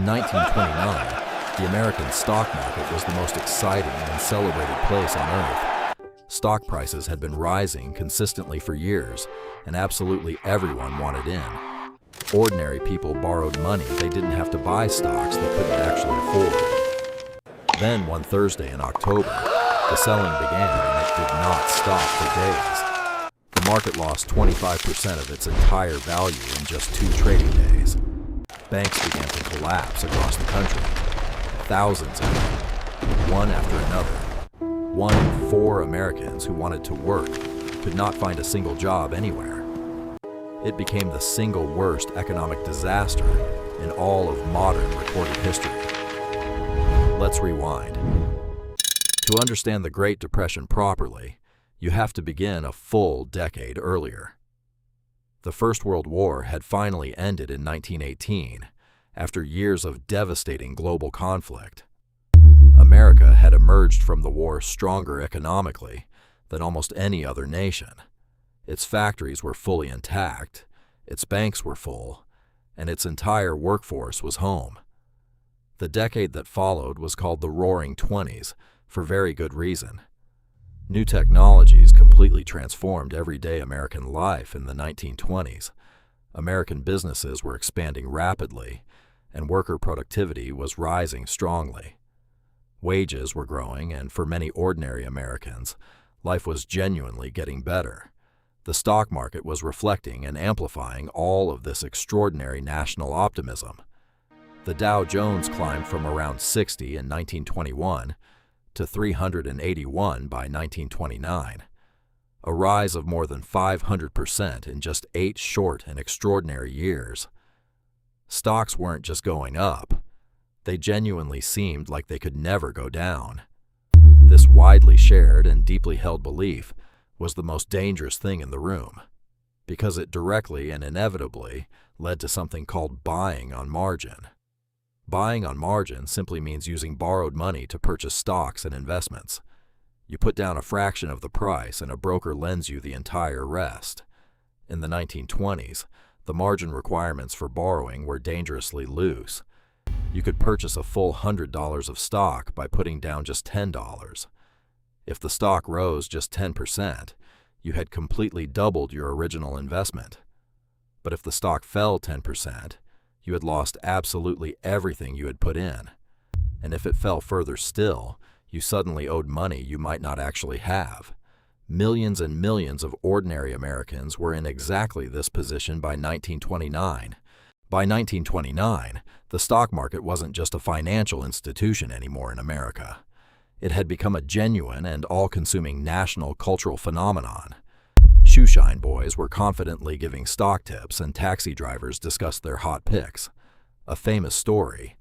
In 1929, the American stock market was the most exciting and celebrated place on earth. Stock prices had been rising consistently for years, and absolutely everyone wanted in. Ordinary people borrowed money they didn't have to buy stocks they couldn't actually afford. Then one Thursday in October, the selling began and it did not stop for days. The market lost 25% of its entire value in just 2 trading days. Banks began to collapse across the country. Thousands of them, one after another. 1 in 4 Americans who wanted to work could not find a single job anywhere. It became the single worst economic disaster in all of modern recorded history. Let's rewind. To understand the Great Depression properly, you have to begin a full decade earlier. The First World War had finally ended in 1918, after years of devastating global conflict. America had emerged from the war stronger economically than almost any other nation. Its factories were fully intact, its banks were full, and its entire workforce was home. The decade that followed was called the Roaring Twenties for very good reason. New technologies completely transformed everyday American life in the 1920s. American businesses were expanding rapidly, and worker productivity was rising strongly. Wages were growing, and for many ordinary Americans, life was genuinely getting better. The stock market was reflecting and amplifying all of this extraordinary national optimism. The Dow Jones climbed from around 60 in 1921 to 381 by 1929, a rise of more than 500% in just 8 short and extraordinary years. Stocks weren't just going up, they genuinely seemed like they could never go down. This widely shared and deeply held belief was the most dangerous thing in the room, because it directly and inevitably led to something called buying on margin. Buying on margin simply means using borrowed money to purchase stocks and investments. You put down a fraction of the price and a broker lends you the entire rest. In the 1920s, the margin requirements for borrowing were dangerously loose. You could purchase a full $100 of stock by putting down just $10. If the stock rose just 10%, you had completely doubled your original investment. But if the stock fell 10%, you had lost absolutely everything you had put in. And if it fell further still, you suddenly owed money you might not actually have. Millions and millions of ordinary Americans were in exactly this position by 1929. By 1929, the stock market wasn't just a financial institution anymore in America. It had become a genuine and all-consuming national cultural phenomenon. Shoeshine boys were confidently giving stock tips and taxi drivers discussed their hot picks. A famous story: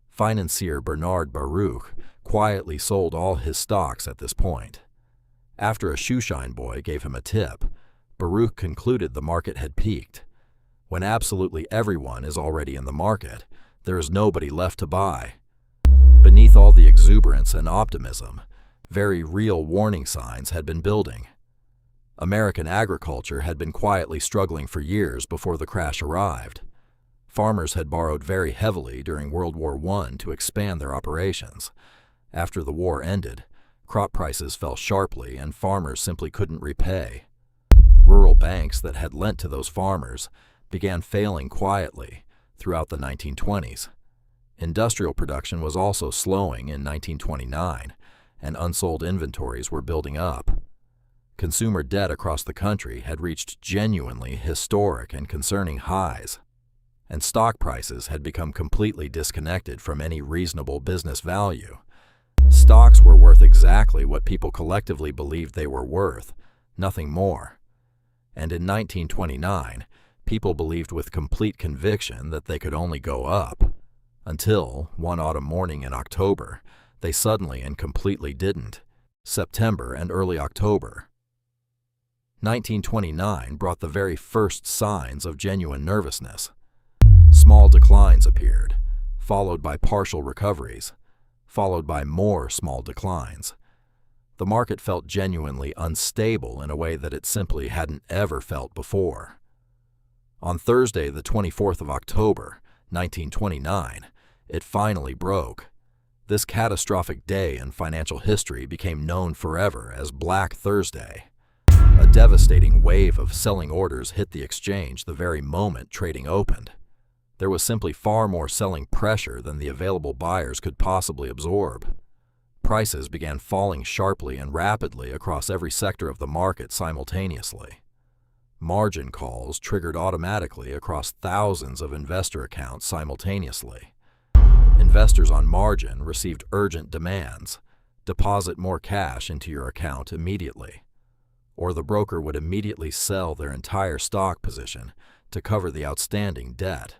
financier Bernard Baruch quietly sold all his stocks at this point. After a shoeshine boy gave him a tip, Baruch concluded the market had peaked. When absolutely everyone is already in the market, there is nobody left to buy. Beneath all the exuberance and optimism, very real warning signs had been building. American agriculture had been quietly struggling for years before the crash arrived. Farmers had borrowed very heavily during World War I to expand their operations. After the war ended, crop prices fell sharply and farmers simply couldn't repay. Rural banks that had lent to those farmers began failing quietly throughout the 1920s. Industrial production was also slowing in 1929, and unsold inventories were building up. Consumer debt across the country had reached genuinely historic and concerning highs, and stock prices had become completely disconnected from any reasonable business value. Stocks were worth exactly what people collectively believed they were worth, nothing more. And in 1929, people believed with complete conviction that they could only go up, until, one autumn morning in October, they suddenly and completely didn't. September and early October. 1929 brought the very first signs of genuine nervousness. Small declines appeared, followed by partial recoveries, followed by more small declines. The market felt genuinely unstable in a way that it simply hadn't ever felt before. On Thursday, the 24th of October, 1929, It finally broke. This catastrophic day in financial history became known forever as Black Thursday. A devastating wave of selling orders hit the exchange the very moment trading opened. There was simply far more selling pressure than the available buyers could possibly absorb. Prices began falling sharply and rapidly across every sector of the market simultaneously. Margin calls triggered automatically across thousands of investor accounts simultaneously. Investors on margin received urgent demands: deposit more cash into your account immediately, or the broker would immediately sell their entire stock position to cover the outstanding debt.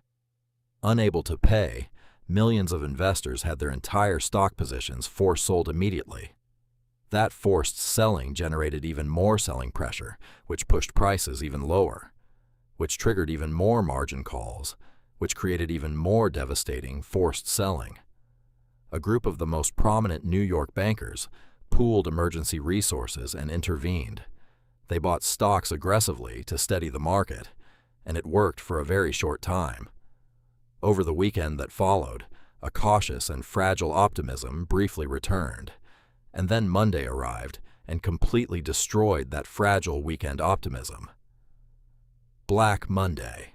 Unable to pay, millions of investors had their entire stock positions force sold immediately. That forced selling generated even more selling pressure, which pushed prices even lower, which triggered even more margin calls, which created even more devastating forced selling. A group of the most prominent New York bankers pooled emergency resources and intervened. They bought stocks aggressively to steady the market, and it worked for a very short time. Over the weekend that followed, a cautious and fragile optimism briefly returned, and then Monday arrived and completely destroyed that fragile weekend optimism. Black Monday.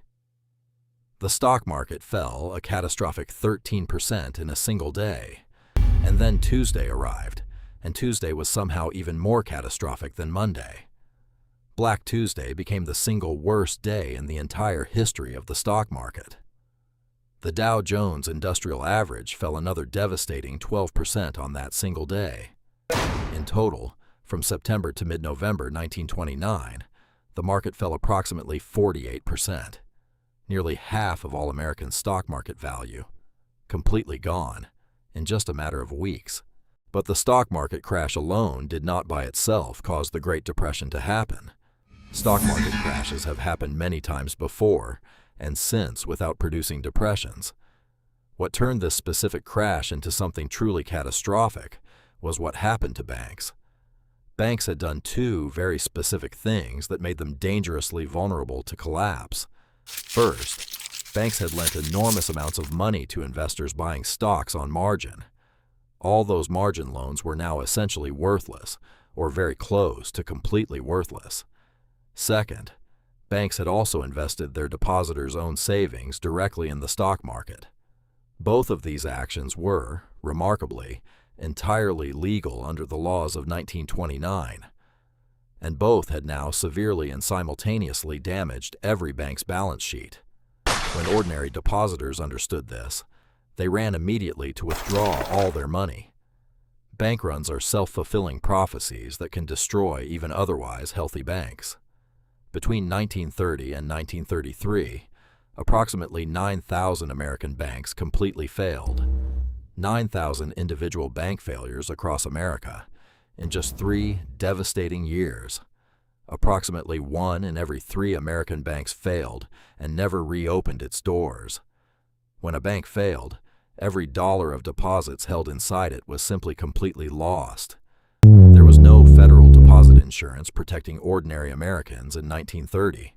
The stock market fell a catastrophic 13% in a single day, and then Tuesday arrived, and Tuesday was somehow even more catastrophic than Monday. Black Tuesday became the single worst day in the entire history of the stock market. The Dow Jones Industrial Average fell another devastating 12% on that single day. In total, from September to mid-November 1929, the market fell approximately 48%, nearly half of all American stock market value, completely gone, in just a matter of weeks. But the stock market crash alone did not by itself cause the Great Depression to happen. Stock market crashes have happened many times before and since without producing depressions. What turned this specific crash into something truly catastrophic was what happened to banks. Banks had done two very specific things that made them dangerously vulnerable to collapse. First, banks had lent enormous amounts of money to investors buying stocks on margin. All those margin loans were now essentially worthless, or very close to completely worthless. Second, banks had also invested their depositors' own savings directly in the stock market. Both of these actions were, remarkably, entirely legal under the laws of 1929, and both had now severely and simultaneously damaged every bank's balance sheet. When ordinary depositors understood this, they ran immediately to withdraw all their money. Bank runs are self-fulfilling prophecies that can destroy even otherwise healthy banks. Between 1930 and 1933, approximately 9,000 American banks completely failed. 9,000 individual bank failures across America in just 3 devastating years. Approximately 1 in every 3 American banks failed and never reopened its doors. When a bank failed, every dollar of deposits held inside it was simply completely lost. There was no federal deposit insurance protecting ordinary Americans in 1930.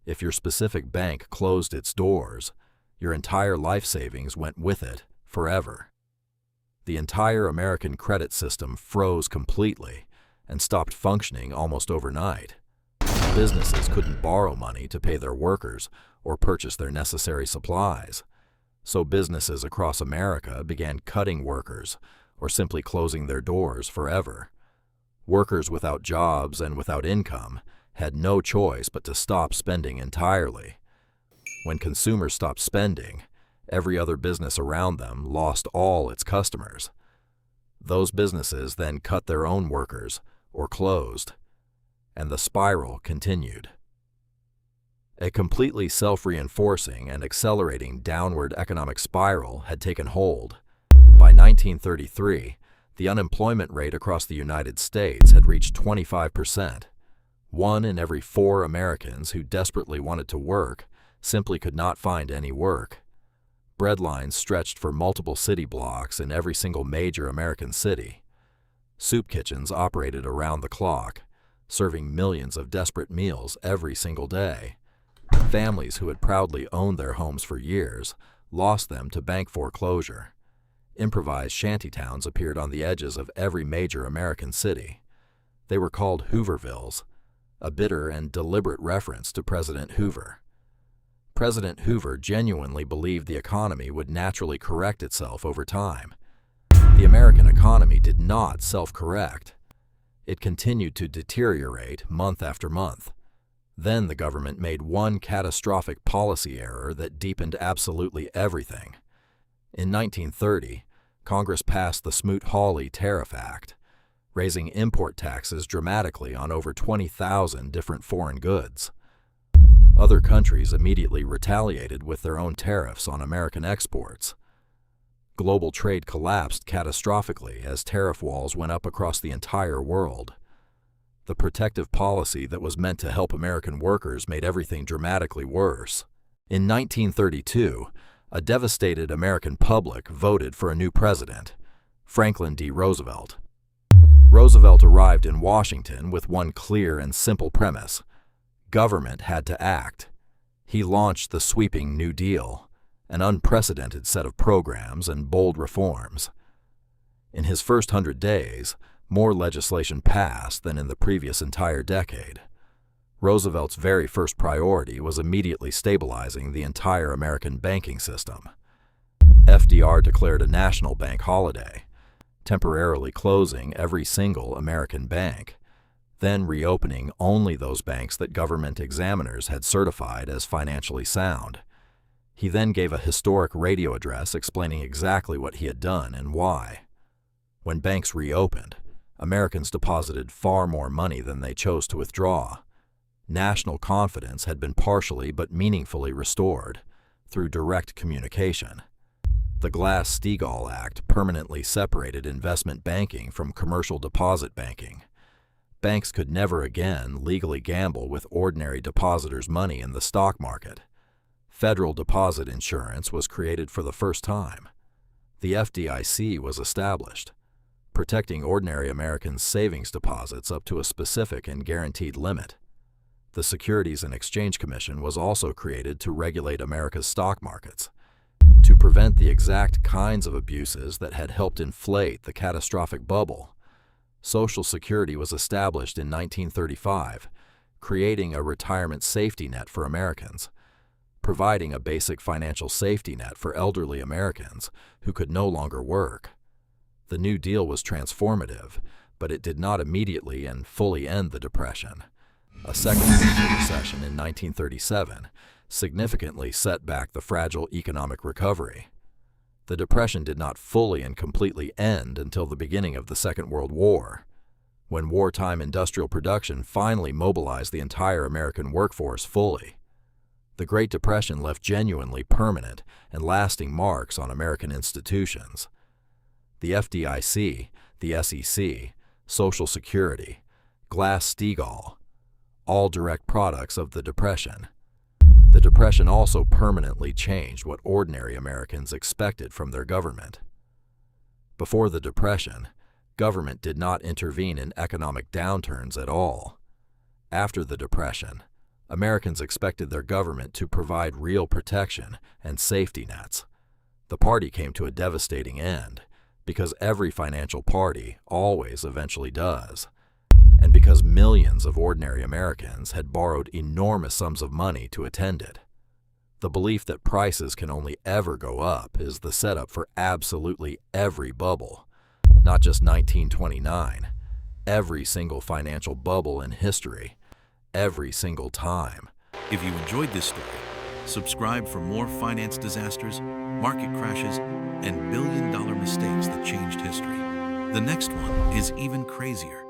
If your specific bank closed its doors, your entire life savings went with it forever. The entire American credit system froze completely and stopped functioning almost overnight. Businesses couldn't borrow money to pay their workers or purchase their necessary supplies. So businesses across America began cutting workers or simply closing their doors forever. Workers without jobs and without income had no choice but to stop spending entirely. When consumers stopped spending, every other business around them lost all its customers. Those businesses then cut their own workers or closed, and the spiral continued. A completely self-reinforcing and accelerating downward economic spiral had taken hold. By 1933, the unemployment rate across the United States had reached 25%. 1 in every 4 Americans who desperately wanted to work simply could not find any work. Bread lines stretched for multiple city blocks in every single major American city. Soup kitchens operated around the clock, serving millions of desperate meals every single day. Families who had proudly owned their homes for years lost them to bank foreclosure. Improvised shantytowns appeared on the edges of every major American city. They were called Hoovervilles, a bitter and deliberate reference to President Hoover. President Hoover genuinely believed the economy would naturally correct itself over time. The American economy did not self-correct. It continued to deteriorate month after month. Then the government made one catastrophic policy error that deepened absolutely everything. In 1930, Congress passed the Smoot-Hawley Tariff Act, raising import taxes dramatically on over 20,000 different foreign goods. Other countries immediately retaliated with their own tariffs on American exports. Global trade collapsed catastrophically as tariff walls went up across the entire world. The protective policy that was meant to help American workers made everything dramatically worse. In 1932, a devastated American public voted for a new president, Franklin D. Roosevelt. Roosevelt arrived in Washington with one clear and simple premise: government had to act. He launched the sweeping New Deal, an unprecedented set of programs and bold reforms. In his first 100 days, more legislation passed than in the previous entire decade. Roosevelt's very first priority was immediately stabilizing the entire American banking system. FDR declared a national bank holiday, temporarily closing every single American bank, then reopening only those banks that government examiners had certified as financially sound. He then gave a historic radio address explaining exactly what he had done and why. When banks reopened, Americans deposited far more money than they chose to withdraw. National confidence had been partially but meaningfully restored through direct communication. The Glass-Steagall Act permanently separated investment banking from commercial deposit banking. Banks could never again legally gamble with ordinary depositors' money in the stock market. Federal deposit insurance was created for the first time. The FDIC was established, protecting ordinary Americans' savings deposits up to a specific and guaranteed limit. The Securities and Exchange Commission was also created to regulate America's stock markets, to prevent the exact kinds of abuses that had helped inflate the catastrophic bubble. Social Security was established in 1935, creating a retirement safety net for Americans, providing a basic financial safety net for elderly Americans who could no longer work. The New Deal was transformative, but it did not immediately and fully end the Depression. A second major recession in 1937 significantly set back the fragile economic recovery. The Depression did not fully and completely end until the beginning of the Second World War, when wartime industrial production finally mobilized the entire American workforce fully. The Great Depression left genuinely permanent and lasting marks on American institutions. The FDIC, the SEC, Social Security, Glass-Steagall, all direct products of the Depression. The Depression also permanently changed what ordinary Americans expected from their government. Before the Depression, government did not intervene in economic downturns at all. After the Depression, Americans expected their government to provide real protection and safety nets. The party came to a devastating end, because every financial party always eventually does, and because millions of ordinary Americans had borrowed enormous sums of money to attend it. The belief that prices can only ever go up is the setup for absolutely every bubble, not just 1929, every single financial bubble in history, every single time. If you enjoyed this story, subscribe for more finance disasters, market crashes, and billion-dollar mistakes that changed history. The next one is even crazier.